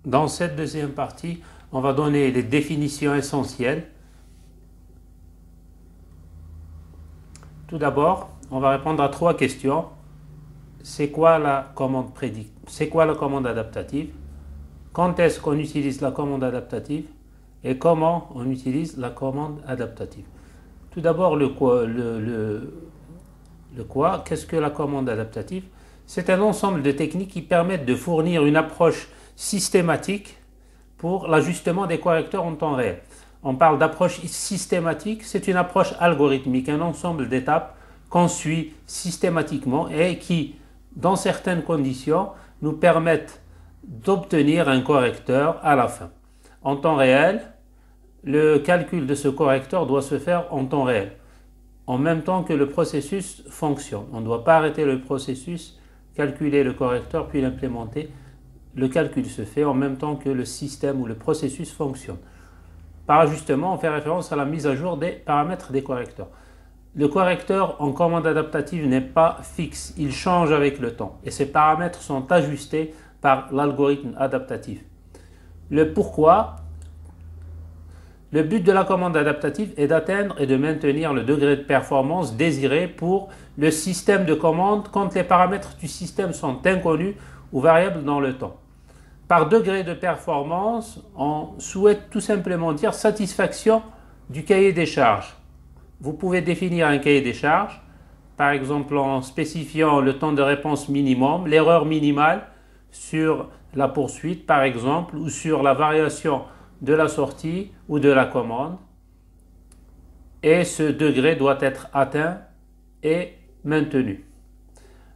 Dans cette deuxième partie, on va donner les définitions essentielles. Tout d'abord, on va répondre à 3 questions. C'est quoi la commande prédictive? C'est quoi la commande adaptative? Quand est-ce qu'on utilise la commande adaptative? Et comment on utilise la commande adaptative? Tout d'abord, le quoi? Qu'est-ce que la commande adaptative? C'est un ensemble de techniques qui permettent de fournir une approche systématique pour l'ajustement des correcteurs en temps réel. On parle d'approche systématique, c'est une approche algorithmique, un ensemble d'étapes qu'on suit systématiquement et qui, dans certaines conditions, nous permettent d'obtenir un correcteur à la fin. En temps réel, le calcul de ce correcteur doit se faire en temps réel, en même temps que le processus fonctionne. On ne doit pas arrêter le processus, calculer le correcteur puis l'implémenter. Le calcul se fait en même temps que le système ou le processus fonctionne. Par ajustement, on fait référence à la mise à jour des paramètres des correcteurs. Le correcteur en commande adaptative n'est pas fixe, il change avec le temps et ses paramètres sont ajustés par l'algorithme adaptatif. Le pourquoi? Le but de la commande adaptative est d'atteindre et de maintenir le degré de performance désiré pour le système de commande quand les paramètres du système sont inconnus ou variables dans le temps. Par degré de performance, on souhaite tout simplement dire satisfaction du cahier des charges. Vous pouvez définir un cahier des charges, par exemple en spécifiant le temps de réponse minimum, l'erreur minimale sur la poursuite par exemple, ou sur la variation de la sortie ou de la commande. Et ce degré doit être atteint et maintenu.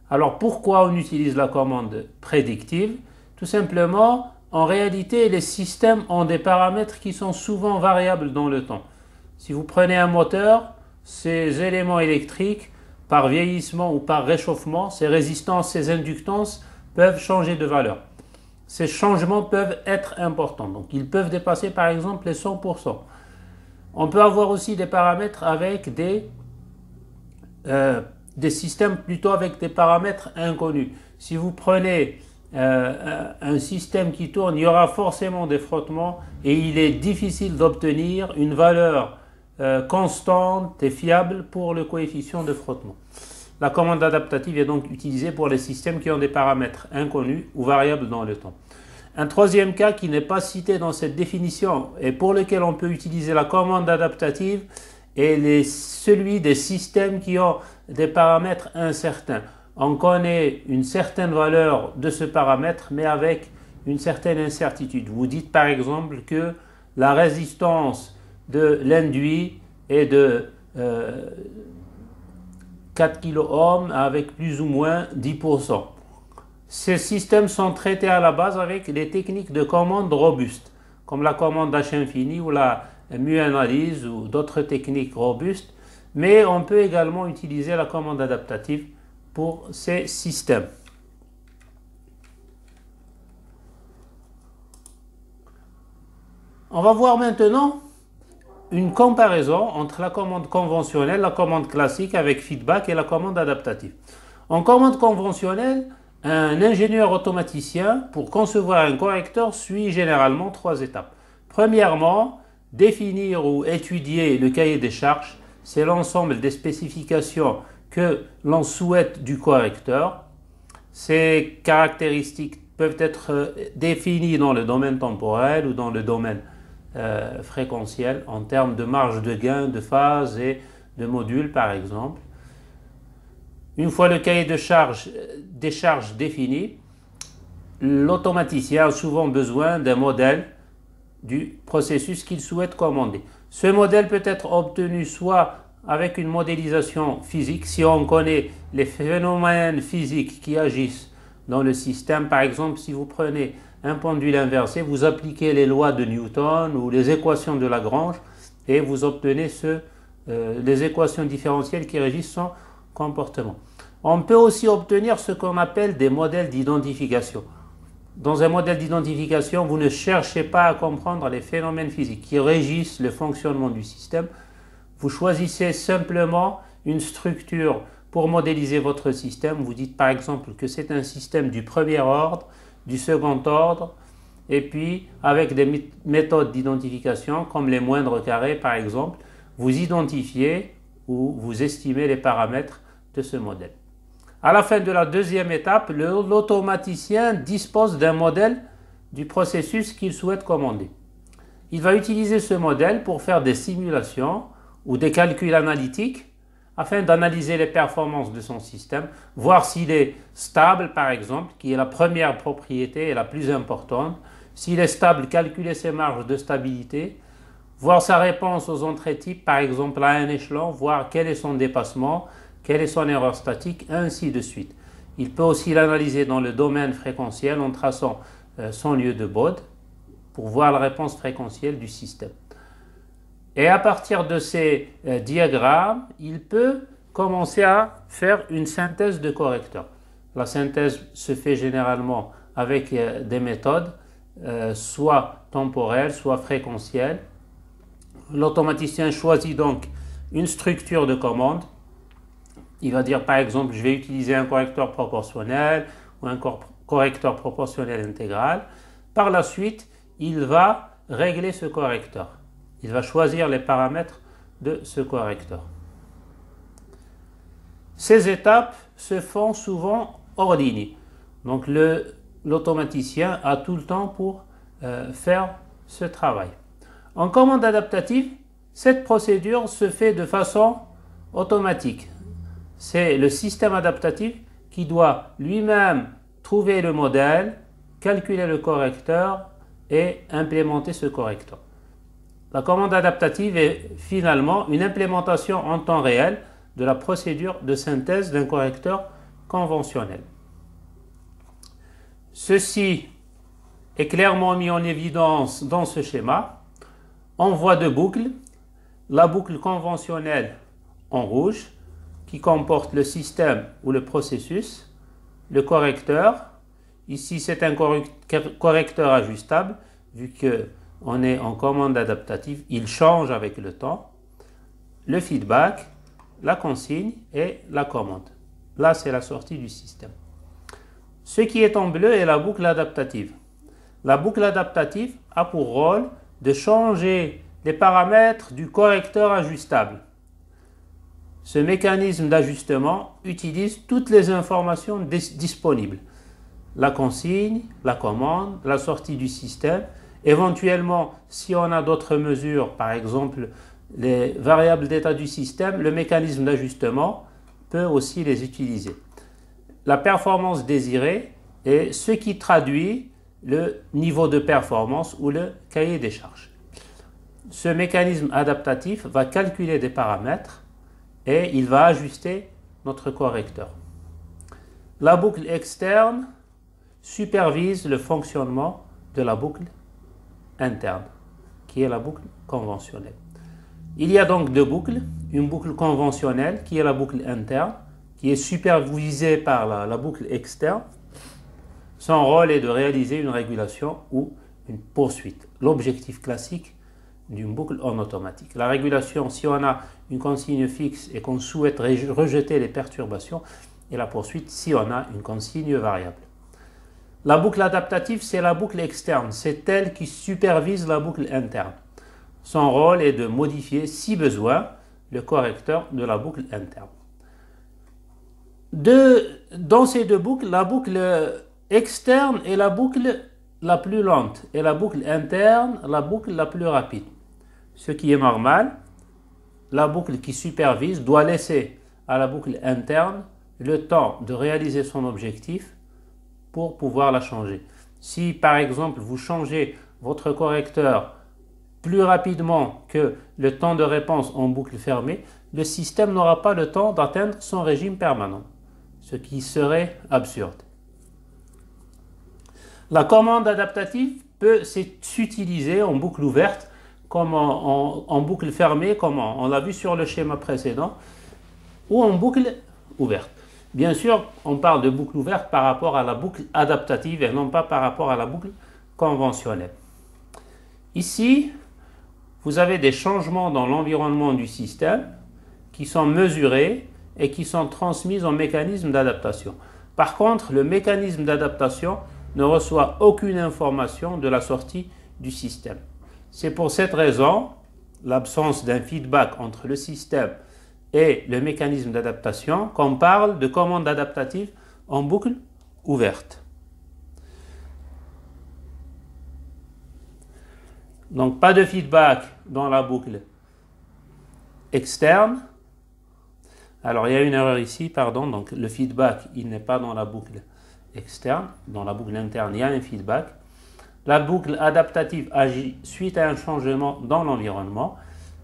Alors pourquoi on utilise la commande prédictive? Tout simplement, en réalité, les systèmes ont des paramètres qui sont souvent variables dans le temps. Si vous prenez un moteur, ces éléments électriques, par vieillissement ou par réchauffement, ces résistances, ces inductances peuvent changer de valeur. Ces changements peuvent être importants, donc ils peuvent dépasser par exemple les 100%. On peut avoir aussi des paramètres avec des systèmes plutôt avec des paramètres inconnus. Si vous prenez un système qui tourne, il y aura forcément des frottements et il est difficile d'obtenir une valeur constante et fiable pour le coefficient de frottement. La commande adaptative est donc utilisée pour les systèmes qui ont des paramètres inconnus ou variables dans le temps. Un troisième cas qui n'est pas cité dans cette définition et pour lequel on peut utiliser la commande adaptative est celui des systèmes qui ont des paramètres incertains. On connaît une certaine valeur de ce paramètre mais avec une certaine incertitude. Vous dites par exemple que la résistance de l'induit est de 4 kΩ avec plus ou moins 10%. Ces systèmes sont traités à la base avec des techniques de commande robustes, comme la commande H-infini ou la mu-analyse ou d'autres techniques robustes, mais on peut également utiliser la commande adaptative pour ces systèmes. On va voir maintenant une comparaison entre la commande conventionnelle, la commande classique avec feedback et la commande adaptative. En commande conventionnelle, un ingénieur automaticien, pour concevoir un correcteur, suit généralement 3 étapes. Premièrement, définir ou étudier le cahier des charges. C'est l'ensemble des spécifications que l'on souhaite du correcteur. Ces caractéristiques peuvent être définies dans le domaine temporel ou dans le domaine fréquentiel en termes de marge de gain, de phase et de module par exemple. Une fois le cahier de charge des charges défini, l'automaticien a souvent besoin d'un modèle du processus qu'il souhaite commander. Ce modèle peut être obtenu soit avec une modélisation physique, si on connaît les phénomènes physiques qui agissent dans le système. Par exemple, si vous prenez un pendule inversé, vous appliquez les lois de Newton ou les équations de Lagrange et vous obtenez les équations différentielles qui régissent son comportement. On peut aussi obtenir ce qu'on appelle des modèles d'identification. Dans un modèle d'identification, vous ne cherchez pas à comprendre les phénomènes physiques qui régissent le fonctionnement du système. Vous choisissez simplement une structure pour modéliser votre système. Vous dites par exemple que c'est un système du premier ordre, du second ordre et puis avec des méthodes d'identification comme les moindres carrés par exemple, vous identifiez ou vous estimez les paramètres de ce modèle. À la fin de la deuxième étape, l'automaticien dispose d'un modèle du processus qu'il souhaite commander. Il va utiliser ce modèle pour faire des simulations ou des calculs analytiques afin d'analyser les performances de son système, voir s'il est stable par exemple, qui est la première propriété et la plus importante. S'il est stable, calculer ses marges de stabilité, voir sa réponse aux entrées types, par exemple à un échelon, voir quel est son dépassement, quelle est son erreur statique, ainsi de suite. Il peut aussi l'analyser dans le domaine fréquentiel en traçant son lieu de Bode pour voir la réponse fréquentielle du système. Et à partir de ces diagrammes, il peut commencer à faire une synthèse de correcteurs. La synthèse se fait généralement avec des méthodes, soit temporelles, soit fréquentielles. L'automaticien choisit donc une structure de commande. Il va dire par exemple, je vais utiliser un correcteur proportionnel ou un correcteur proportionnel intégral. Par la suite, il va régler ce correcteur. Il va choisir les paramètres de ce correcteur. Ces étapes se font souvent hors ligne. Donc l'automaticien a tout le temps pour faire ce travail. En commande adaptative, cette procédure se fait de façon automatique. C'est le système adaptatif qui doit lui-même trouver le modèle, calculer le correcteur et implémenter ce correcteur. La commande adaptative est finalement une implémentation en temps réel de la procédure de synthèse d'un correcteur conventionnel. Ceci est clairement mis en évidence dans ce schéma. On voit deux boucles. La boucle conventionnelle en rouge qui comporte le système ou le processus, le correcteur. Ici, c'est un correcteur ajustable vu qu'on est en commande adaptative, il change avec le temps. Le feedback, la consigne et la commande. Là, c'est la sortie du système. Ce qui est en bleu est la boucle adaptative. La boucle adaptative a pour rôle de changer les paramètres du correcteur ajustable. Ce mécanisme d'ajustement utilise toutes les informations disponibles. La consigne, la commande, la sortie du système. Éventuellement, si on a d'autres mesures, par exemple les variables d'état du système, le mécanisme d'ajustement peut aussi les utiliser. La performance désirée est ce qui traduit le niveau de performance ou le cahier des charges. Ce mécanisme adaptatif va calculer des paramètres et il va ajuster notre correcteur. La boucle externe supervise le fonctionnement de la boucle interne, qui est la boucle conventionnelle. Il y a donc deux boucles, une boucle conventionnelle qui est la boucle interne, qui est supervisée par la boucle externe. Son rôle est de réaliser une régulation ou une poursuite. L'objectif classique d'une boucle en automatique. La régulation, si on a une consigne fixe et qu'on souhaite rejeter les perturbations, et la poursuite si on a une consigne variable. La boucle adaptative, c'est la boucle externe, c'est elle qui supervise la boucle interne. Son rôle est de modifier, si besoin, le correcteur de la boucle interne. Dans ces deux boucles, la boucle externe est la boucle la plus lente et la boucle interne, la boucle la plus rapide. Ce qui est normal, la boucle qui supervise doit laisser à la boucle interne le temps de réaliser son objectif pour pouvoir la changer. Si par exemple vous changez votre correcteur plus rapidement que le temps de réponse en boucle fermée, le système n'aura pas le temps d'atteindre son régime permanent, ce qui serait absurde. La commande adaptative peut s'utiliser en boucle ouverte comme en boucle fermée, comme on l'a vu sur le schéma précédent, ou en boucle ouverte. Bien sûr, on parle de boucle ouverte par rapport à la boucle adaptative et non pas par rapport à la boucle conventionnelle. Ici, vous avez des changements dans l'environnement du système qui sont mesurés et qui sont transmis au mécanisme d'adaptation. Par contre, le mécanisme d'adaptation ne reçoit aucune information de la sortie du système. C'est pour cette raison, l'absence d'un feedback entre le système et le mécanisme d'adaptation, qu'on parle de commande adaptative en boucle ouverte. Donc pas de feedback dans la boucle externe. Alors il y a une erreur ici, pardon, donc le feedback il n'est pas dans la boucle externe, dans la boucle interne il y a un feedback. La boucle adaptative agit suite à un changement dans l'environnement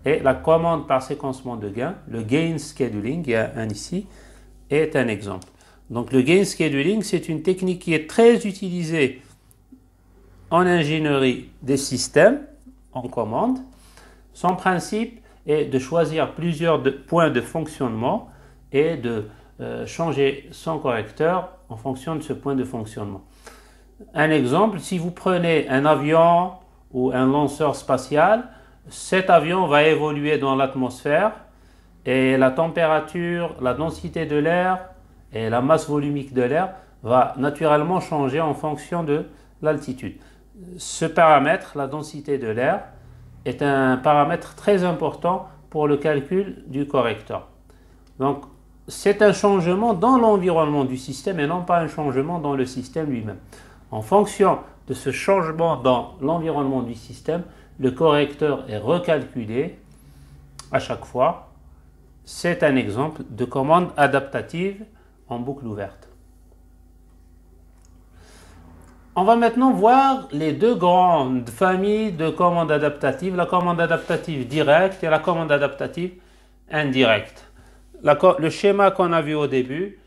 et la commande par séquencement de gain, le gain scheduling, il y a un ici, est un exemple. Donc le gain scheduling c'est une technique qui est très utilisée en ingénierie des systèmes en commande. Son principe est de choisir plusieurs points de fonctionnement et de changer son correcteur en fonction de ce point de fonctionnement. Un exemple, si vous prenez un avion ou un lanceur spatial, cet avion va évoluer dans l'atmosphère et la température, la densité de l'air et la masse volumique de l'air va naturellement changer en fonction de l'altitude. Ce paramètre, la densité de l'air, est un paramètre très important pour le calcul du correcteur. Donc, c'est un changement dans l'environnement du système et non pas un changement dans le système lui-même. En fonction de ce changement dans l'environnement du système, le correcteur est recalculé à chaque fois. C'est un exemple de commande adaptative en boucle ouverte. On va maintenant voir les deux grandes familles de commandes adaptatives, la commande adaptative directe et la commande adaptative indirecte. Le schéma qu'on a vu au début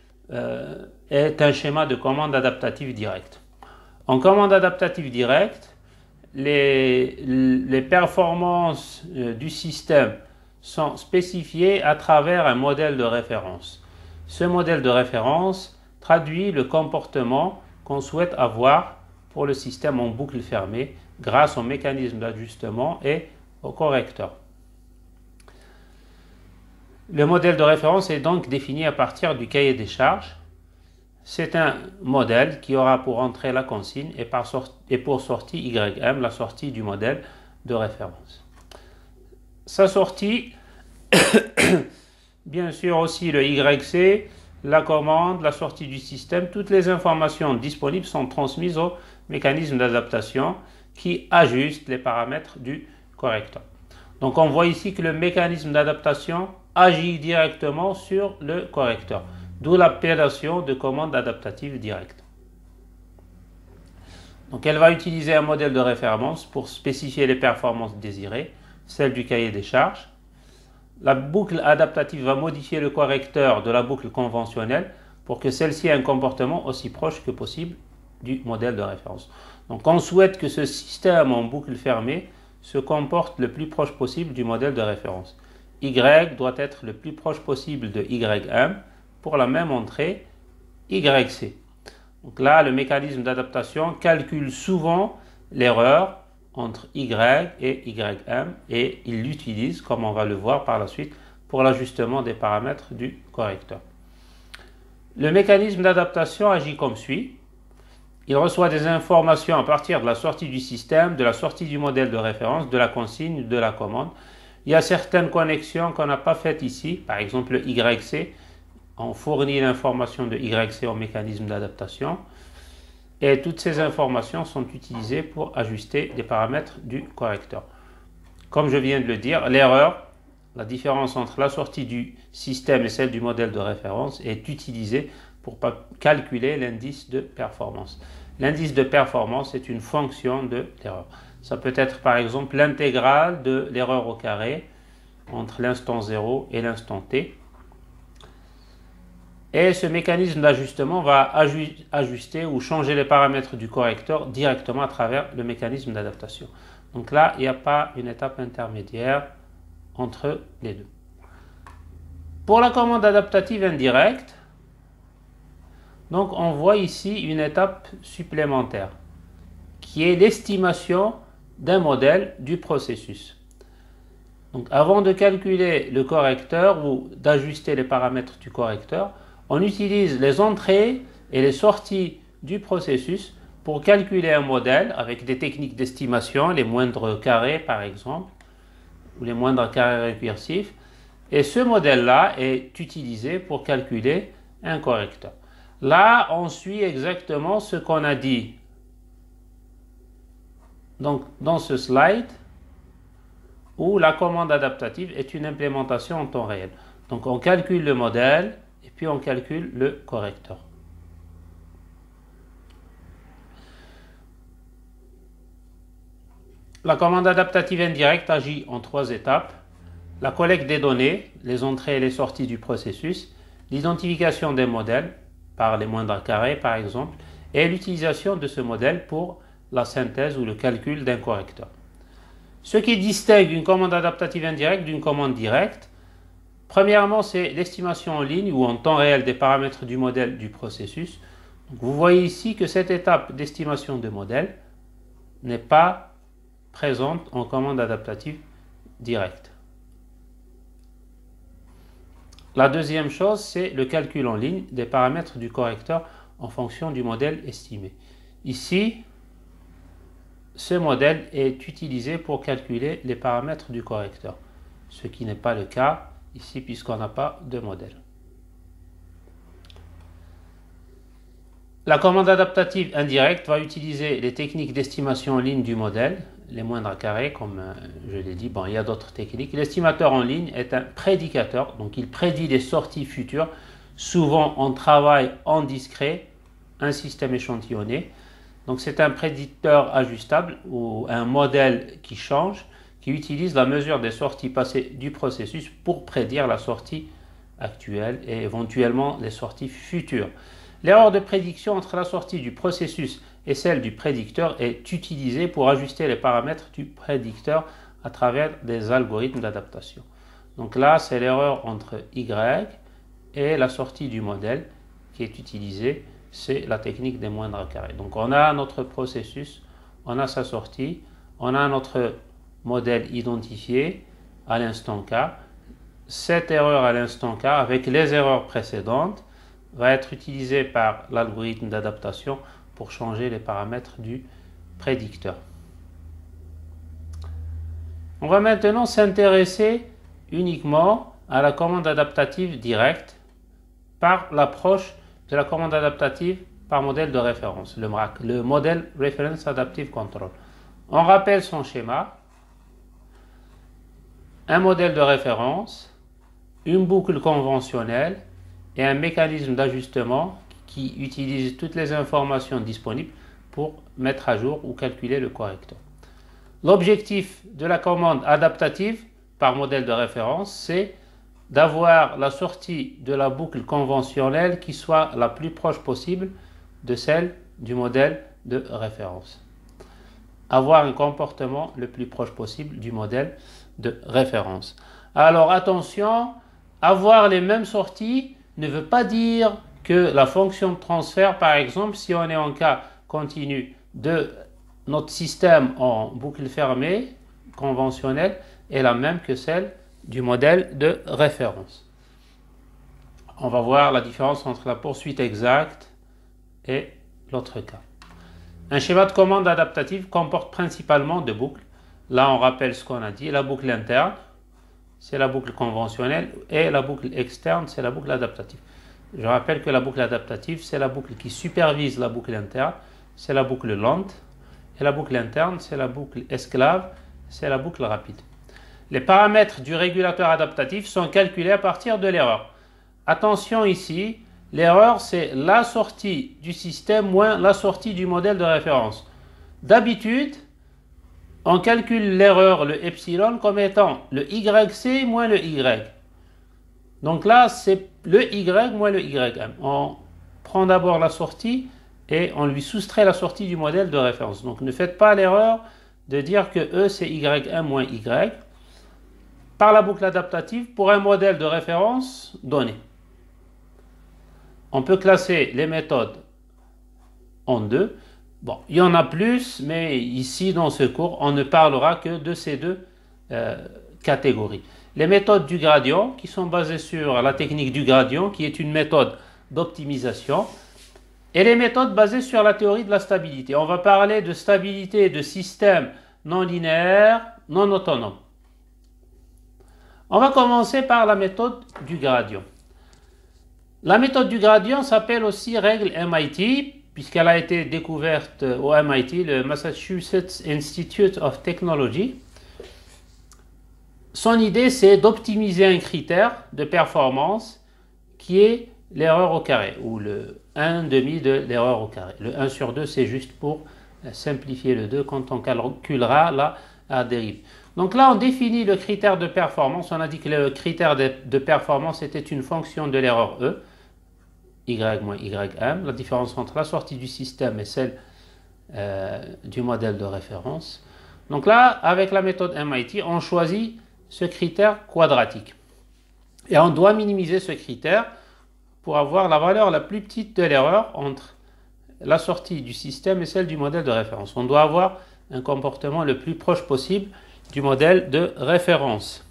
est un schéma de commande adaptative directe. En commande adaptative directe, les performances du système sont spécifiées à travers un modèle de référence. Ce modèle de référence traduit le comportement qu'on souhaite avoir pour le système en boucle fermée grâce au mécanisme d'ajustement et au correcteur. Le modèle de référence est donc défini à partir du cahier des charges. C'est un modèle qui aura pour entrée la consigne et pour sortie YM, la sortie du modèle de référence. Sa sortie, bien sûr aussi le YC, la commande, la sortie du système, toutes les informations disponibles sont transmises au mécanisme d'adaptation qui ajuste les paramètres du correcteur. Donc on voit ici que le mécanisme d'adaptation agit directement sur le correcteur, d'où l'appellation de commande adaptative directe. Donc elle va utiliser un modèle de référence pour spécifier les performances désirées, celle du cahier des charges. La boucle adaptative va modifier le correcteur de la boucle conventionnelle pour que celle-ci ait un comportement aussi proche que possible du modèle de référence. Donc on souhaite que ce système en boucle fermée se comporte le plus proche possible du modèle de référence. Y doit être le plus proche possible de YM pour la même entrée YC. Donc là, le mécanisme d'adaptation calcule souvent l'erreur entre Y et YM et il l'utilise, comme on va le voir par la suite, pour l'ajustement des paramètres du correcteur. Le mécanisme d'adaptation agit comme suit. Il reçoit des informations à partir de la sortie du système, de la sortie du modèle de référence, de la consigne, de la commande. Il y a certaines connexions qu'on n'a pas faites ici, par exemple le YC. On fournit l'information de YC au mécanisme d'adaptation. Et toutes ces informations sont utilisées pour ajuster les paramètres du correcteur. Comme je viens de le dire, l'erreur, la différence entre la sortie du système et celle du modèle de référence, est utilisée pour calculer l'indice de performance. L'indice de performance est une fonction de l'erreur. Ça peut être par exemple l'intégrale de l'erreur au carré entre l'instant 0 et l'instant t. Et ce mécanisme d'ajustement va ajuster ou changer les paramètres du correcteur directement à travers le mécanisme d'adaptation. Donc là, il n'y a pas une étape intermédiaire entre les deux. Pour la commande adaptative indirecte, donc on voit ici une étape supplémentaire qui est l'estimation d'un modèle du processus. Donc avant de calculer le correcteur ou d'ajuster les paramètres du correcteur, on utilise les entrées et les sorties du processus pour calculer un modèle avec des techniques d'estimation, les moindres carrés par exemple, ou les moindres carrés récursifs. Et ce modèle-là est utilisé pour calculer un correcteur. Là, on suit exactement ce qu'on a dit donc, dans ce slide, où la commande adaptative est une implémentation en temps réel. Donc on calcule le modèle et puis on calcule le correcteur. La commande adaptative indirecte agit en 3 étapes. La collecte des données, les entrées et les sorties du processus, l'identification des modèles, par les moindres carrés par exemple, et l'utilisation de ce modèle pour la synthèse ou le calcul d'un correcteur. Ce qui distingue une commande adaptative indirecte d'une commande directe, premièrement, c'est l'estimation en ligne ou en temps réel des paramètres du modèle du processus. Donc, vous voyez ici que cette étape d'estimation de modèle n'est pas présente en commande adaptative directe. La deuxième chose, c'est le calcul en ligne des paramètres du correcteur en fonction du modèle estimé. Ici, ce modèle est utilisé pour calculer les paramètres du correcteur, ce qui n'est pas le cas ici puisqu'on n'a pas de modèle. La commande adaptative indirecte va utiliser les techniques d'estimation en ligne du modèle, les moindres carrés, comme je l'ai dit. Bon, il y a d'autres techniques. L'estimateur en ligne est un prédicateur, donc il prédit les sorties futures. Souvent, on travaille en discret, un système échantillonné. Donc, c'est un prédicteur ajustable ou un modèle qui change, qui utilise la mesure des sorties passées du processus pour prédire la sortie actuelle et éventuellement les sorties futures. L'erreur de prédiction entre la sortie du processus et celle du prédicteur est utilisée pour ajuster les paramètres du prédicteur à travers des algorithmes d'adaptation. Donc là, c'est l'erreur entre Y et la sortie du modèle qui est utilisée, c'est la technique des moindres carrés. Donc on a notre processus, on a sa sortie, on a notre modèle identifié à l'instant K. Cette erreur à l'instant K, avec les erreurs précédentes, va être utilisée par l'algorithme d'adaptation pour changer les paramètres du prédicteur. On va maintenant s'intéresser uniquement à la commande adaptative directe par l'approche de la commande adaptative par modèle de référence, le MRAC, le Model Reference Adaptive Control. On rappelle son schéma: un modèle de référence, une boucle conventionnelle et un mécanisme d'ajustement qui utilise toutes les informations disponibles pour mettre à jour ou calculer le correcteur. L'objectif de la commande adaptative par modèle de référence, c'est d'avoir la sortie de la boucle conventionnelle qui soit la plus proche possible de celle du modèle de référence. Avoir un comportement le plus proche possible du modèle de référence. Alors attention, avoir les mêmes sorties ne veut pas dire que la fonction de transfert, par exemple, si on est en cas continu de notre système en boucle fermée conventionnelle, est la même que celle du modèle de référence. On va voir la différence entre la poursuite exacte et l'autre cas. Un schéma de commande adaptative comporte principalement deux boucles. Là, on rappelle ce qu'on a dit. La boucle interne, c'est la boucle conventionnelle, et la boucle externe, c'est la boucle adaptative. Je rappelle que la boucle adaptative, c'est la boucle qui supervise la boucle interne, c'est la boucle lente, et la boucle interne, c'est la boucle esclave, c'est la boucle rapide. Les paramètres du régulateur adaptatif sont calculés à partir de l'erreur. Attention ici, l'erreur, c'est la sortie du système moins la sortie du modèle de référence. D'habitude, on calcule l'erreur, le epsilon, comme étant le YC moins le Y. Donc là, c'est le Y moins le YM. On prend d'abord la sortie et on lui soustrait la sortie du modèle de référence. Donc ne faites pas l'erreur de dire que E c'est YM moins Y par la boucle adaptative pour un modèle de référence donné. On peut classer les méthodes en deux. Bon, il y en a plus, mais ici dans ce cours, on ne parlera que de ces deux catégories. Les méthodes du gradient, qui sont basées sur la technique du gradient, qui est une méthode d'optimisation, et les méthodes basées sur la théorie de la stabilité. On va parler de stabilité de systèmes non linéaires, non autonomes. On va commencer par la méthode du gradient. La méthode du gradient s'appelle aussi règle MIT, puisqu'elle a été découverte au MIT, le Massachusetts Institute of Technology. Son idée, c'est d'optimiser un critère de performance qui est l'erreur au carré, ou le 1/2 de l'erreur au carré. Le 1 sur 2, c'est juste pour simplifier le 2 quand on calculera la dérive. Donc là, on définit le critère de performance. On a dit que le critère de performance était une fonction de l'erreur E, y moins ym, la différence entre la sortie du système et celle du modèle de référence. Donc là, avec la méthode MIT, on choisit ce critère quadratique. Et on doit minimiser ce critère pour avoir la valeur la plus petite de l'erreur entre la sortie du système et celle du modèle de référence. On doit avoir un comportement le plus proche possible du modèle de référence.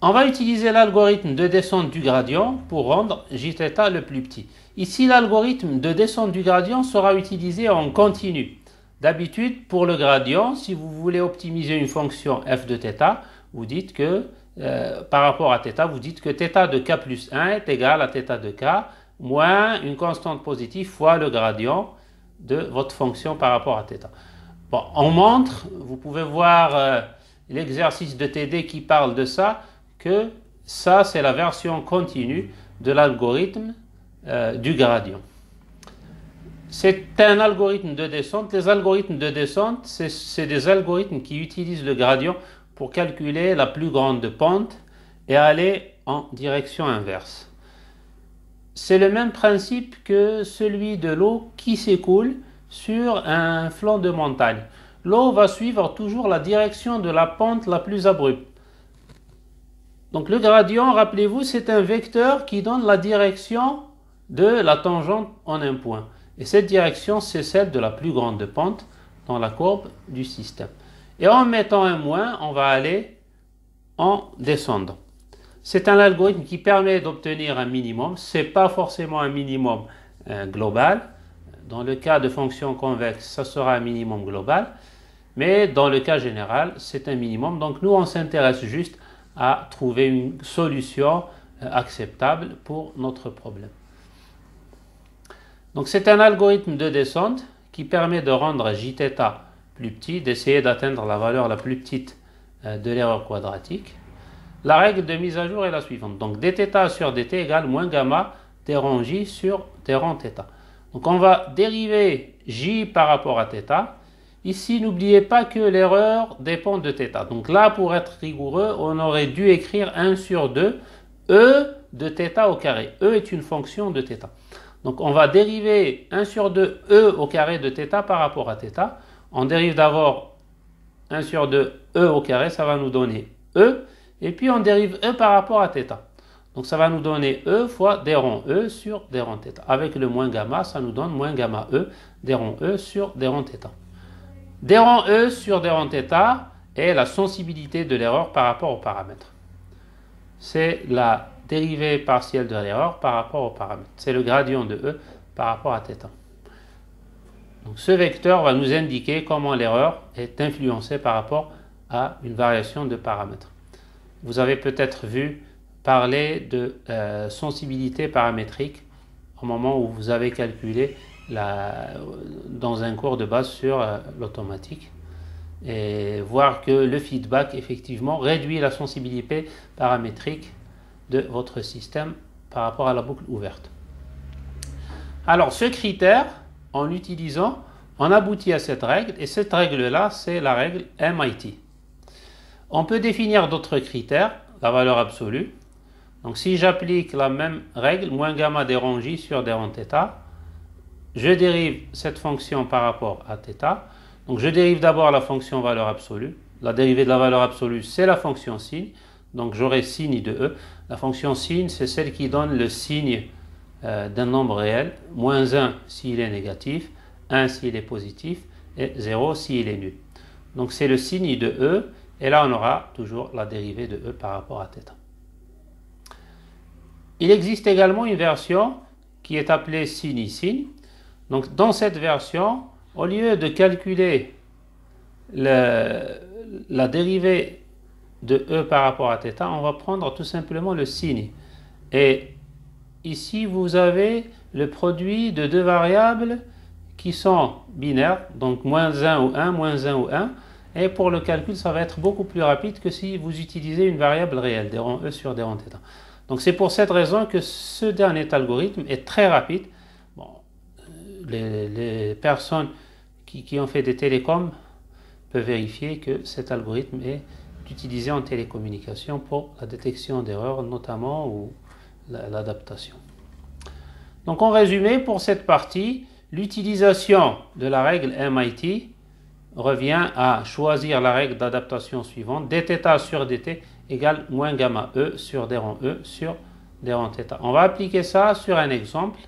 On va utiliser l'algorithme de descente du gradient pour rendre jθ le plus petit. Ici, l'algorithme de descente du gradient sera utilisé en continu. D'habitude, pour le gradient, si vous voulez optimiser une fonction f de θ, vous dites que, par rapport à θ, vous dites que θ de k plus 1 est égal à θ de k moins une constante positive fois le gradient de votre fonction par rapport à θ. Bon, on montre, vous pouvez voir l'exercice de TD qui parle de ça, que ça, c'est la version continue de l'algorithme du gradient. C'est un algorithme de descente. Les algorithmes de descente, c'est des algorithmes qui utilisent le gradient pour calculer la plus grande pente et aller en direction inverse. C'est le même principe que celui de l'eau qui s'écoule sur un flanc de montagne. L'eau va suivre toujours la direction de la pente la plus abrupte. Donc le gradient, rappelez-vous, c'est un vecteur qui donne la direction de la tangente en un point. Et cette direction, c'est celle de la plus grande pente dans la courbe du système. Et en mettant un moins, on va aller en descendant. C'est un algorithme qui permet d'obtenir un minimum. Ce n'est pas forcément un minimum global. Dans le cas de fonctions convexes, ça sera un minimum global. Mais dans le cas général, c'est un minimum. Donc nous, on s'intéresse juste à trouver une solution acceptable pour notre problème. Donc c'est un algorithme de descente qui permet de rendre jθ plus petit, d'essayer d'atteindre la valeur la plus petite de l'erreur quadratique. La règle de mise à jour est la suivante. Donc dθ sur dt égale moins gamma d rond j sur d rond θ. Donc on va dériver j par rapport à θ. Ici, n'oubliez pas que l'erreur dépend de θ. Donc là, pour être rigoureux, on aurait dû écrire 1 sur 2 e de θ au carré. E est une fonction de θ. Donc on va dériver 1 sur 2 e au carré de θ par rapport à θ. On dérive d'abord 1 sur 2 e au carré, ça va nous donner e. Et puis on dérive e par rapport à θ. Donc ça va nous donner e fois d rond e sur d rond θ. Avec le moins gamma, ça nous donne moins gamma e, d rond e sur d rond θ. D rond e sur d rond θ est la sensibilité de l'erreur par rapport au paramètre. C'est la dérivée partielle de l'erreur par rapport au paramètre. C'est le gradient de e par rapport à θ. Donc ce vecteur va nous indiquer comment l'erreur est influencée par rapport à une variation de paramètres. Vous avez peut-être vu parler de sensibilité paramétrique au moment où vous avez calculé dans un cours de base sur l'automatique, et voir que le feedback effectivement réduit la sensibilité paramétrique de votre système par rapport à la boucle ouverte. Alors ce critère, en l'utilisant, on aboutit à cette règle, et cette règle-là, c'est la règle MIT. On peut définir d'autres critères, la valeur absolue. Donc si j'applique la même règle, moins gamma d rond j sur d rond θ, je dérive cette fonction par rapport à θ. Donc je dérive d'abord la fonction valeur absolue. La dérivée de la valeur absolue, c'est la fonction signe. Donc j'aurai signe de e. La fonction signe, c'est celle qui donne le signe d'un nombre réel. Moins 1 s'il est négatif, 1 s'il est positif, et 0 s'il est nul. Donc c'est le signe de e. Et là, on aura toujours la dérivée de e par rapport à θ. Il existe également une version qui est appelée sin. Donc dans cette version, au lieu de calculer la dérivée de E par rapport à θ, on va prendre tout simplement le sin. Et ici, vous avez le produit de deux variables qui sont binaires, donc -1 ou 1, -1 ou 1. Et pour le calcul, ça va être beaucoup plus rapide que si vous utilisez une variable réelle, des rangs E sur des rangs θ. Donc c'est pour cette raison que ce dernier algorithme est très rapide. Bon, les personnes qui ont fait des télécoms peuvent vérifier que cet algorithme est utilisé en télécommunication pour la détection d'erreurs notamment ou l'adaptation. Donc en résumé, pour cette partie, l'utilisation de la règle MIT revient à choisir la règle d'adaptation suivante, dθ sur dt égale moins gamma E sur des rangs E sur des rangs θ. On va appliquer ça sur un exemple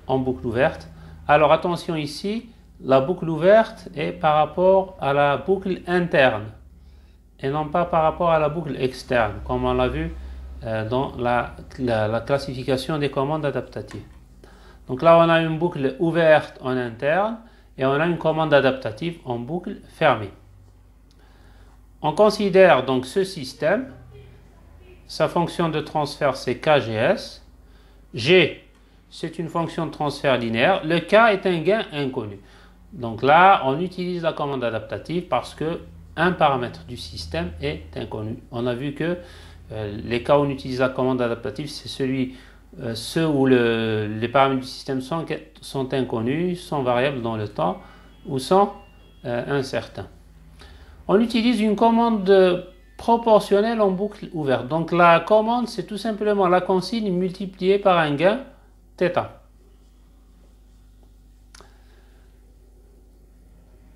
en boucle ouverte. Alors attention ici, la boucle ouverte est par rapport à la boucle interne et non pas par rapport à la boucle externe, comme on l'a vu dans la classification des commandes adaptatives. Donc là, on a une boucle ouverte en interne et on a une commande adaptative en boucle fermée. On considère donc ce système, sa fonction de transfert c'est KGS, G c'est une fonction de transfert linéaire, le K est un gain inconnu. Donc là, on utilise la commande adaptative parce que un paramètre du système est inconnu. On a vu que les cas où on utilise la commande adaptative, c'est ceux où les paramètres du système sont inconnus, sont variables dans le temps ou sont incertains. On utilise une commande proportionnelle en boucle ouverte. Donc la commande, c'est tout simplement la consigne multipliée par un gain θ.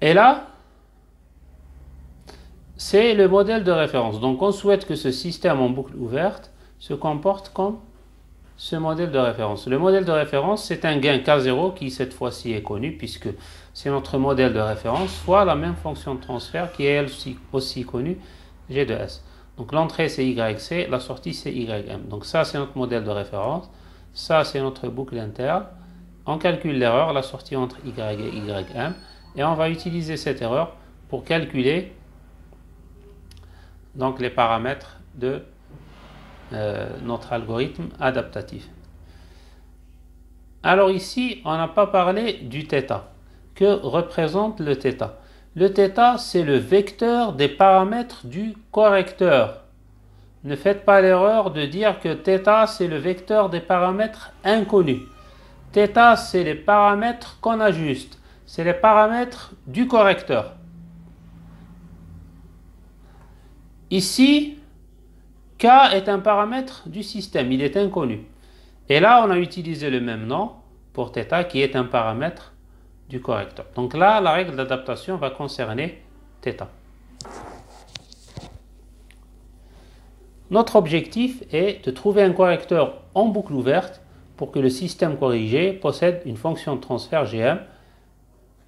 Et là, c'est le modèle de référence. Donc on souhaite que ce système en boucle ouverte se comporte comme ce modèle de référence. Le modèle de référence, c'est un gain K0 qui cette fois-ci est connu puisque c'est notre modèle de référence, soit la même fonction de transfert qui est elle aussi connue, G de S. Donc l'entrée c'est YC, la sortie c'est YM. Donc ça c'est notre modèle de référence, ça c'est notre boucle interne. On calcule l'erreur, la sortie entre Y et YM, et on va utiliser cette erreur pour calculer donc les paramètres de notre algorithme adaptatif. Alors ici, on n'a pas parlé du θ. Que représente le θ? Le θ, c'est le vecteur des paramètres du correcteur. Ne faites pas l'erreur de dire que θ, c'est le vecteur des paramètres inconnus. θ, c'est les paramètres qu'on ajuste. C'est les paramètres du correcteur. Ici, K est un paramètre du système, il est inconnu. Et là, on a utilisé le même nom pour θ qui est un paramètre du correcteur. Donc là, la règle d'adaptation va concerner θ. Notre objectif est de trouver un correcteur en boucle ouverte pour que le système corrigé possède une fonction de transfert Gm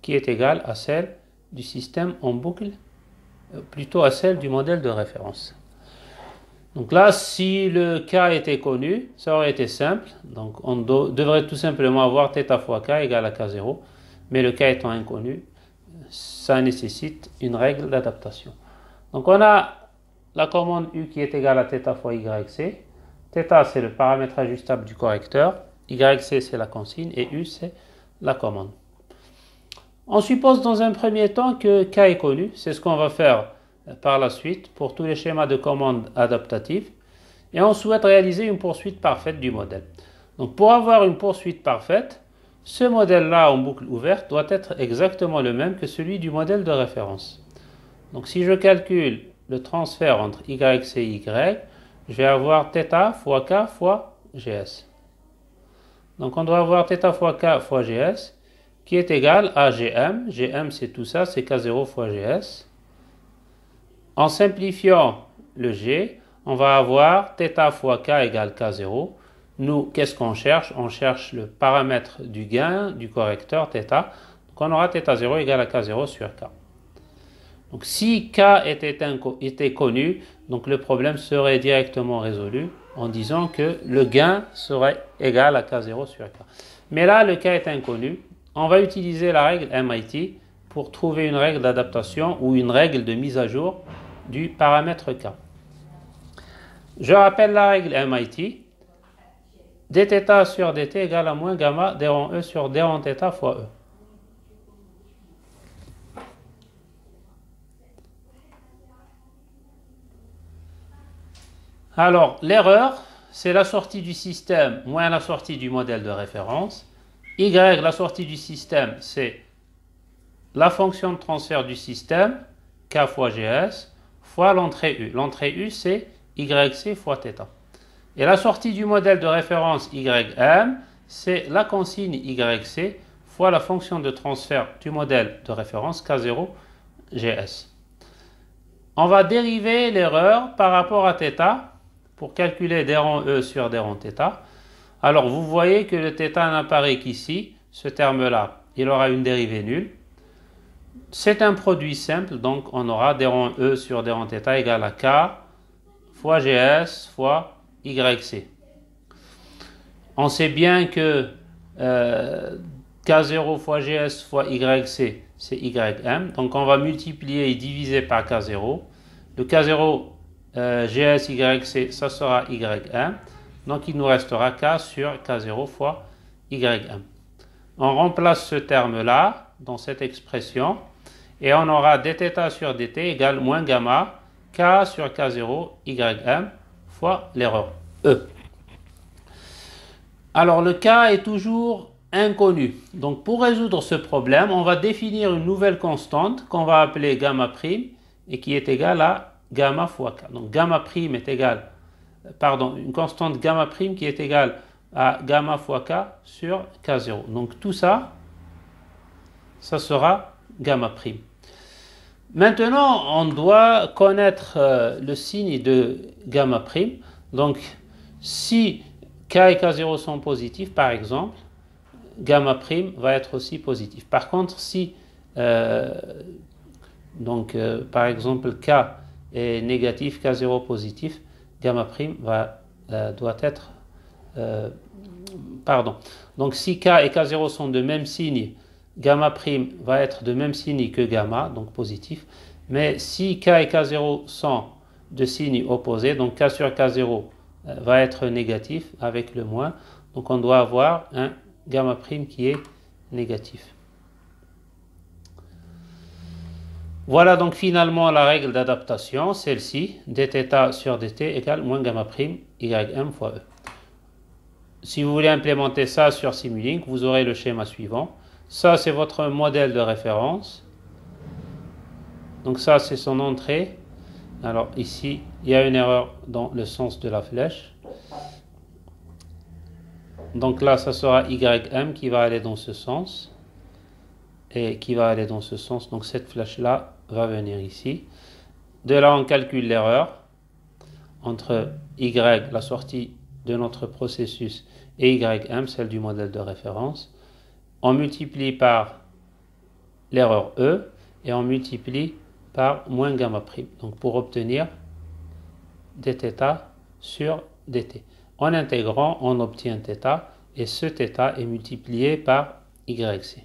qui est égale à celle du système en boucle, plutôt à celle du modèle de référence. Donc là, si le K était connu, ça aurait été simple. Donc on devrait tout simplement avoir θ fois K égale à K0. Mais le K étant inconnu, ça nécessite une règle d'adaptation. Donc on a la commande U qui est égale à θ fois YC. θ c'est le paramètre ajustable du correcteur. YC c'est la consigne et U c'est la commande. On suppose dans un premier temps que K est connu. C'est ce qu'on va faire par la suite pour tous les schémas de commande adaptatifs. Et on souhaite réaliser une poursuite parfaite du modèle. Donc pour avoir une poursuite parfaite, ce modèle-là en boucle ouverte doit être exactement le même que celui du modèle de référence. Donc si je calcule le transfert entre YC et Y, je vais avoir θ fois K fois GS. Donc on doit avoir θ fois K fois GS qui est égal à Gm. Gm c'est tout ça, c'est K0 fois GS. En simplifiant le G, on va avoir θ fois K égale K0. Nous, qu'est-ce qu'on cherche? On cherche le paramètre du gain du correcteur θ. Donc on aura θ0 égale à K0 sur K. Donc si K était connu, donc le problème serait directement résolu. en disant que le gain serait égal à K0 sur K. Mais là, le K est inconnu. On va utiliser la règle MIT pour trouver une règle d'adaptation ou une règle de mise à jour du paramètre K. Je rappelle la règle MIT. dθ sur dt égale à moins gamma d rond E sur d rond θ fois E. Alors, l'erreur, c'est la sortie du système moins la sortie du modèle de référence. Y, la sortie du système, c'est la fonction de transfert du système, K fois GS, fois l'entrée U. L'entrée U, c'est YC fois θ. Et la sortie du modèle de référence YM, c'est la consigne YC fois la fonction de transfert du modèle de référence K0 GS. On va dériver l'erreur par rapport à θ pour calculer d rond E sur d rond θ. Alors vous voyez que le θ n'apparaît qu'ici, ce terme-là, il aura une dérivée nulle. C'est un produit simple, donc on aura d rond E sur d rond θ égale à K fois GS fois YC. On sait bien que K0 fois GS fois YC, c'est YM. Donc on va multiplier et diviser par K0. Le K0 GS YC, ça sera YM. Donc il nous restera K sur K0 fois YM. On remplace ce terme-là dans cette expression et on aura dθ sur dt égale moins gamma K sur K0 YM fois l'erreur E. Alors le K est toujours inconnu. Donc pour résoudre ce problème, on va définir une nouvelle constante qu'on va appeler gamma prime et qui est égale à gamma fois K. Donc gamma prime est égale, une constante gamma prime qui est égale à gamma fois K sur K0. Donc tout ça, ça sera gamma prime. Maintenant, on doit connaître le signe de gamma prime. Donc, si K et K0 sont positifs, par exemple, gamma prime va être aussi positif. Par contre, si, par exemple, K est négatif, K0 positif, gamma prime doit être... Donc, si K et K0 sont de même signe, gamma prime va être de même signe que gamma, donc positif. Mais si K et K0 sont de signes opposés, donc K sur K0 va être négatif avec le moins. Donc on doit avoir un gamma prime qui est négatif. Voilà donc finalement la règle d'adaptation, celle-ci, dθ sur dt égale moins gamma prime ym fois E. Si vous voulez implémenter ça sur Simulink, vous aurez le schéma suivant. Ça, c'est votre modèle de référence. Donc ça, c'est son entrée. Alors ici, il y a une erreur dans le sens de la flèche. Donc là, ça sera ym qui va aller dans ce sens. Et qui va aller dans ce sens. Donc cette flèche-là va venir ici. De là, on calcule l'erreur entre y, la sortie de notre processus, et ym, celle du modèle de référence. On multiplie par l'erreur E et on multiplie par moins gamma prime. Donc pour obtenir dθ sur dt. En intégrant, on obtient θ et ce θ est multiplié par YC.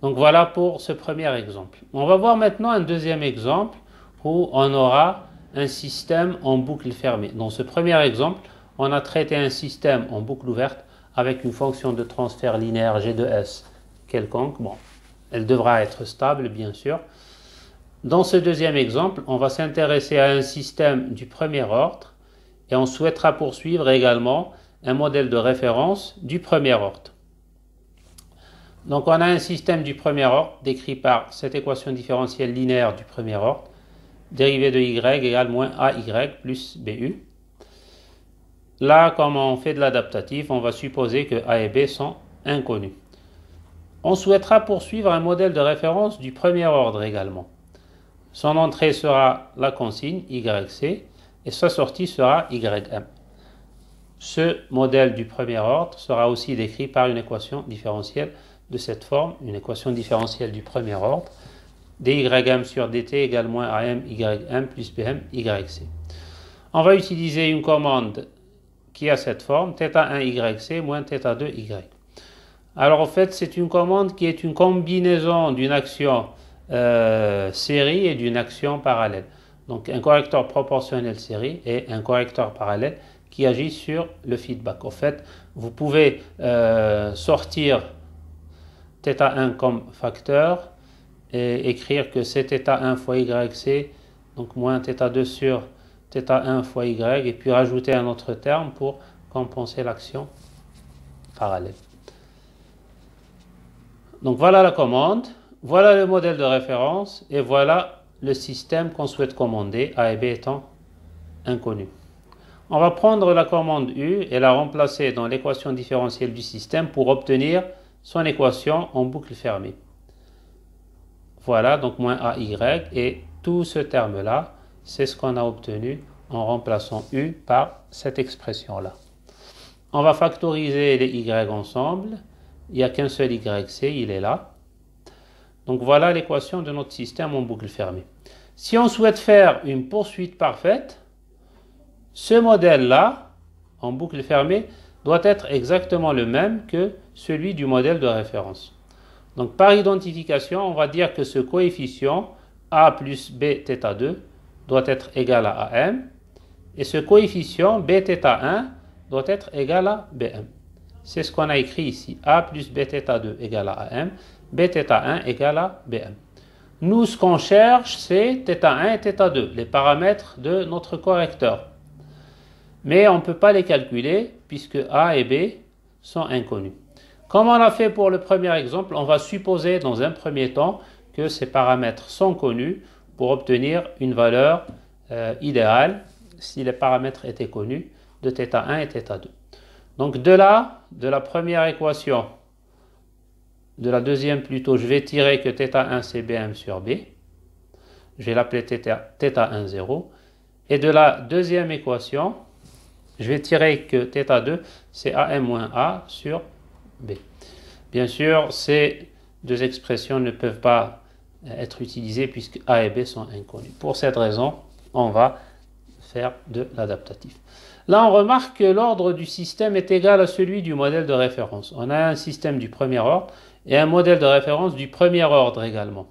Donc voilà pour ce premier exemple. On va voir maintenant un deuxième exemple où on aura un système en boucle fermée. Dans ce premier exemple, on a traité un système en boucle ouverte avec une fonction de transfert linéaire G de S quelconque. Bon, elle devra être stable, bien sûr. Dans ce deuxième exemple, on va s'intéresser à un système du premier ordre et on souhaitera poursuivre également un modèle de référence du premier ordre. Donc on a un système du premier ordre décrit par cette équation différentielle linéaire du premier ordre. Dérivée de y égale moins AY plus BU. Là, comme on fait de l'adaptatif, on va supposer que A et B sont inconnus. On souhaitera poursuivre un modèle de référence du premier ordre également. Son entrée sera la consigne YC et sa sortie sera YM. Ce modèle du premier ordre sera aussi décrit par une équation différentielle de cette forme, une équation différentielle du premier ordre. Dym sur dt égale moins am ym plus bm yc. On va utiliser une commande qui a cette forme, θ1yc moins θ2y. Alors en fait, c'est une commande qui est une combinaison d'une action série et d'une action parallèle. Donc un correcteur proportionnel série et un correcteur parallèle qui agit sur le feedback. En fait, vous pouvez sortir θ1 comme facteur et écrire que c'est θ1 fois yc, donc moins θ2 sur θ1 fois y, et puis rajouter un autre terme pour compenser l'action parallèle. Donc voilà la commande, voilà le modèle de référence et voilà le système qu'on souhaite commander, A et B étant inconnus. On va prendre la commande U et la remplacer dans l'équation différentielle du système pour obtenir son équation en boucle fermée. Voilà, donc moins AY, et tout ce terme-là, c'est ce qu'on a obtenu en remplaçant U par cette expression-là. On va factoriser les Y ensemble. Il n'y a qu'un seul YC, il est là. Donc voilà l'équation de notre système en boucle fermée. Si on souhaite faire une poursuite parfaite, ce modèle-là, en boucle fermée, doit être exactement le même que celui du modèle de référence. Donc par identification, on va dire que ce coefficient A plus B θ2 doit être égal à AM, et ce coefficient B θ1 doit être égal à BM. C'est ce qu'on a écrit ici, A plus B θ2 égale à AM, B θ1 égale à BM. Nous, ce qu'on cherche, c'est θ1 et θ2, les paramètres de notre correcteur. Mais on ne peut pas les calculer puisque A et B sont inconnus. Comme on l'a fait pour le premier exemple, on va supposer dans un premier temps que ces paramètres sont connus pour obtenir une valeur idéale, si les paramètres étaient connus, de θ1 et θ2. Donc de là, de la première équation, de la deuxième plutôt, je vais tirer que θ1 c'est BM sur B. Je vais l'appeler θ1 0. Et de la deuxième équation, je vais tirer que θ2 c'est AM moins A sur B. Bien sûr, ces deux expressions ne peuvent pas être utilisées puisque A et B sont inconnus. Pour cette raison, on va faire de l'adaptatif. Là, on remarque que l'ordre du système est égal à celui du modèle de référence. On a un système du premier ordre et un modèle de référence du premier ordre également.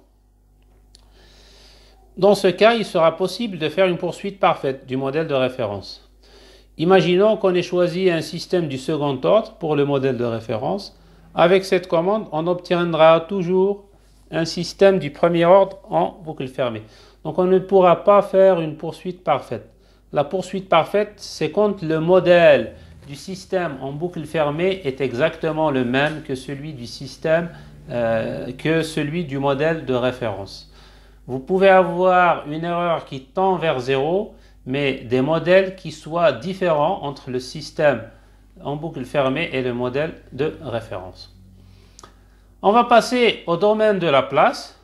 Dans ce cas, il sera possible de faire une poursuite parfaite du modèle de référence. Imaginons qu'on ait choisi un système du second ordre pour le modèle de référence. Avec cette commande, on obtiendra toujours un système du premier ordre en boucle fermée. Donc on ne pourra pas faire une poursuite parfaite. La poursuite parfaite, c'est quand le modèle du système en boucle fermée est exactement le même que celui du système, que celui du modèle de référence. Vous pouvez avoir une erreur qui tend vers 0, mais des modèles qui soient différents entre le système en boucle fermée et le modèle de référence. On va passer au domaine de la place.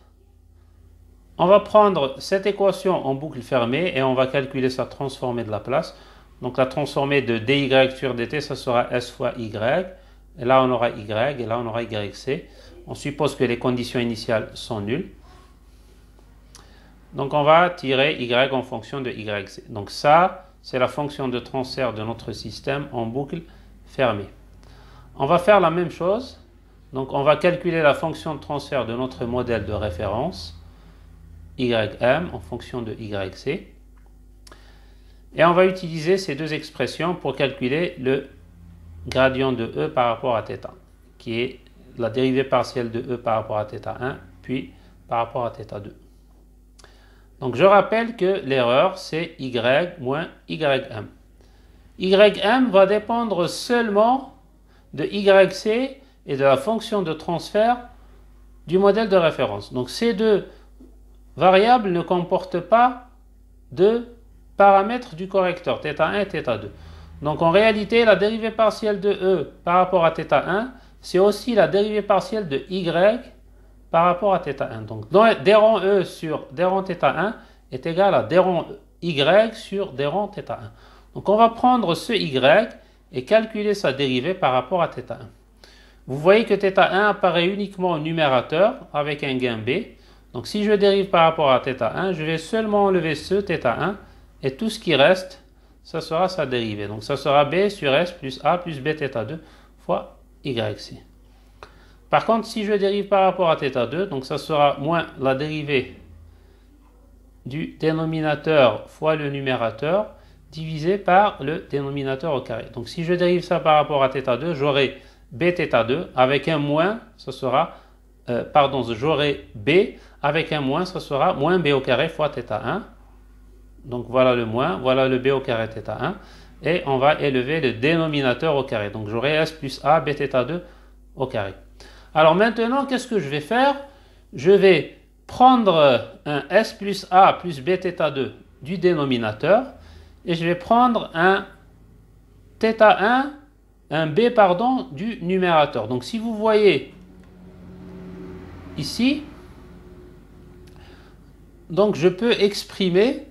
On va prendre cette équation en boucle fermée et on va calculer sa transformée de la place. Donc la transformée de dy sur dt, ça sera s fois y. Et là on aura y et là on aura yc. On suppose que les conditions initiales sont nulles. Donc on va tirer y en fonction de yc. Donc ça, c'est la fonction de transfert de notre système en boucle fermée. On va faire la même chose. Donc on va calculer la fonction de transfert de notre modèle de référence, ym en fonction de yc. Et on va utiliser ces deux expressions pour calculer le gradient de E par rapport à θ, qui est la dérivée partielle de E par rapport à θ1, puis par rapport à θ2. Donc je rappelle que l'erreur c'est y moins ym. Ym va dépendre seulement de yc et de la fonction de transfert du modèle de référence. Donc ces deux variables ne comportent pas de paramètres du correcteur, θ1 et θ2. Donc en réalité, la dérivée partielle de E par rapport à θ1, c'est aussi la dérivée partielle de y par rapport à θ1. Donc dérand E sur dérand θ1 est égal à dérand y sur dérand θ1. Donc on va prendre ce y et calculer sa dérivée par rapport à θ1. Vous voyez que θ1 apparaît uniquement au numérateur avec un gain b. Donc si je dérive par rapport à θ1, je vais seulement enlever ce θ1 et tout ce qui reste, ça sera sa dérivée. Donc ça sera B sur S plus A plus Bθ2 fois YC. Par contre, si je dérive par rapport à θ2, donc ça sera moins la dérivée du dénominateur fois le numérateur divisé par le dénominateur au carré. Donc si je dérive ça par rapport à θ2, j'aurai Bθ2 avec un moins, ça sera, j'aurai B avec un moins, ça sera moins B au carré fois θ1. Donc voilà le moins, voilà le B au carré θ1. Et on va élever le dénominateur au carré. Donc j'aurai S plus A Bθ2 au carré. Alors maintenant, qu'est-ce que je vais faire? Je vais prendre un S plus A plus Bθ2 du dénominateur et je vais prendre un θ1, un B du numérateur. Donc si vous voyez ici, donc je peux exprimer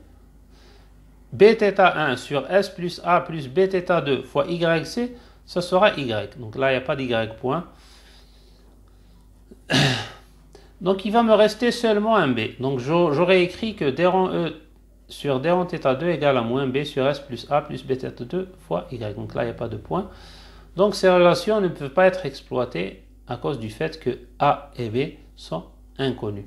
Bθ1 sur S plus A plus Bθ2 fois YC, ça sera Y. Donc là, il n'y a pas d'Y point. Donc il va me rester seulement un B. Donc j'aurais écrit que d rang E sur d rang θ2 égale à moins B sur S plus A plus Bθ2 fois Y. Donc là, il n'y a pas de point. Donc ces relations ne peuvent pas être exploitées à cause du fait que A et B sont inconnus.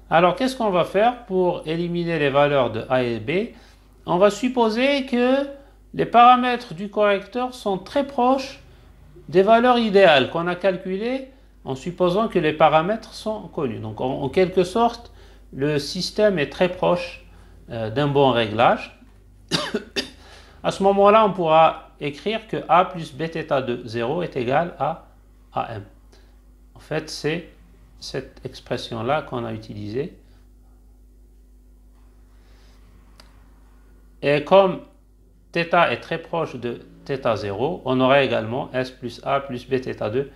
Alors qu'est-ce qu'on va faire pour éliminer les valeurs de A et B? On va supposer que les paramètres du correcteur sont très proches des valeurs idéales qu'on a calculées en supposant que les paramètres sont connus. Donc en quelque sorte, le système est très proche d'un bon réglage. À ce moment-là, on pourra écrire que A plus Bθ de 0 est égal à AM. En fait, c'est cette expression-là qu'on a utilisée. Et comme θ est très proche de θ0, on aura également S plus A plus Bθ2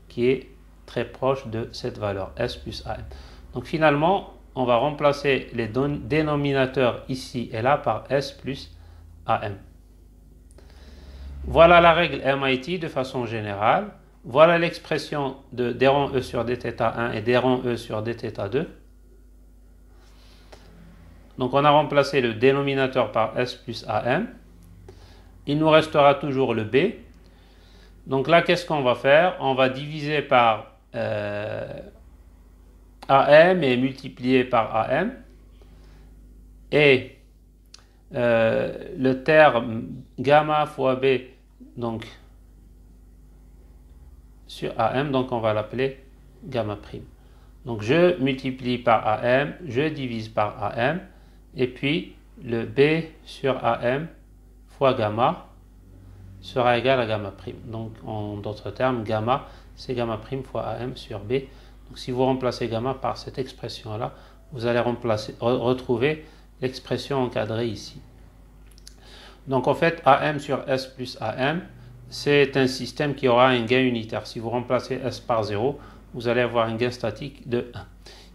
qui est très proche de cette valeur, S plus AM. Donc finalement, on va remplacer les dénominateurs ici et là par S plus AM. Voilà la règle MIT de façon générale. Voilà l'expression de d rang E sur dθ1 et d rang E sur dθ2. Donc on a remplacé le dénominateur par S plus AM. Il nous restera toujours le B. Donc là, qu'est-ce qu'on va faire? On va diviser par AM et multiplier par AM. Et le terme gamma fois B, donc sur AM, donc on va l'appeler gamma prime. Donc je multiplie par AM, je divise par AM, et puis le B sur AM fois gamma sera égal à gamma prime. Donc en d'autres termes, gamma, c'est gamma prime fois AM sur B. Donc si vous remplacez gamma par cette expression-là, vous allez retrouver l'expression encadrée ici. Donc en fait, AM sur S plus AM, c'est un système qui aura un gain unitaire. Si vous remplacez S par 0, vous allez avoir un gain statique de 1.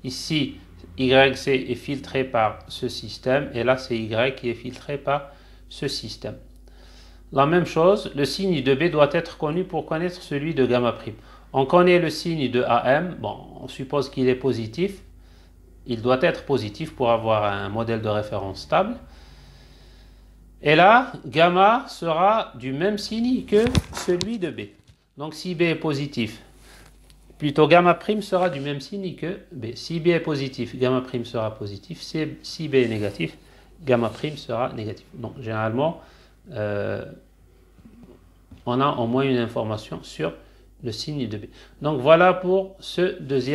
Ici, YC est filtré par ce système, et là c'est Y qui est filtré par ce système. La même chose, le signe de B doit être connu pour connaître celui de gamma prime. On connaît le signe de AM, bon, on suppose qu'il est positif. Il doit être positif pour avoir un modèle de référence stable. Et là, gamma sera du même signe que celui de B. Donc si B est positif, plutôt gamma prime sera du même signe que B. Si B est positif, gamma prime sera positif. Si B est négatif, gamma prime sera négatif. Donc généralement, on a au moins une information sur le signe de B. Donc voilà pour ce deuxième.